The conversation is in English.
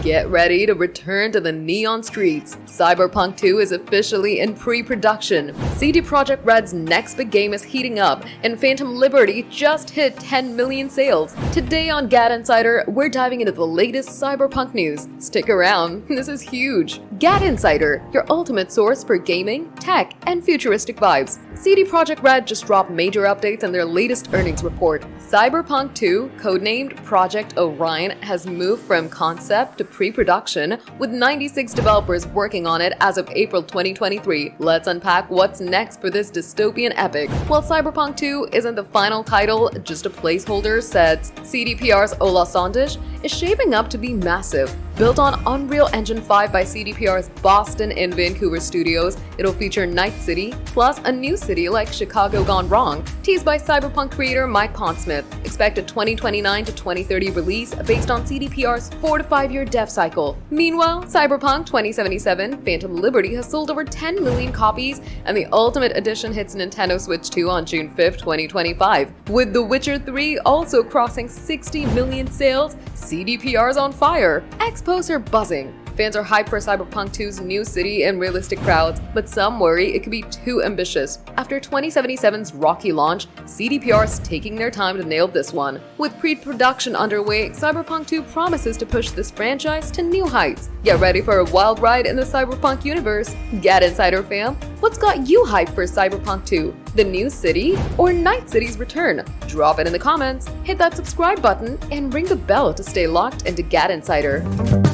Get ready to return to the neon streets. Cyberpunk 2 is officially in pre-production. CD Projekt Red's next big game is heating up, and Phantom Liberty just hit 10 million sales. Today on GadInsider, we're diving into the latest Cyberpunk news. Stick around, this is huge. GadInsider, your ultimate source for gaming, tech, and futuristic vibes. CD Projekt Red just dropped major updates in their latest earnings report. Cyberpunk 2, codenamed Project Orion, has moved from concept to pre-production, with 96 developers working on it as of April 2023. Let's unpack what's next for this dystopian epic. While Cyberpunk 2 isn't the final title, just a placeholder, says CDPR's Ola Sondish, is shaping up to be massive. Built on Unreal Engine 5 by CDPR's Boston and Vancouver studios, it'll feature Night City, plus a new city like Chicago Gone Wrong, teased by Cyberpunk creator Mike Pondsmith. Expected 2029 to 2030 release based on CDPR's 4 to 5 year dev cycle. Meanwhile, Cyberpunk 2077 Phantom Liberty has sold over 10 million copies, and the Ultimate Edition hits Nintendo Switch 2 on June 5, 2025. With The Witcher 3 also crossing 60 million sales, CDPR's on fire. Expos are buzzing. Fans are hyped for Cyberpunk 2's new city and realistic crowds, but some worry it could be too ambitious. After 2077's rocky launch, CDPR is taking their time to nail this one. With pre-production underway, Cyberpunk 2 promises to push this franchise to new heights. Get ready for a wild ride in the Cyberpunk universe. GadInsider fam, what's got you hyped for Cyberpunk 2? The new city or Night City's return? Drop it in the comments, hit that subscribe button, and ring the bell to stay locked into GadInsider.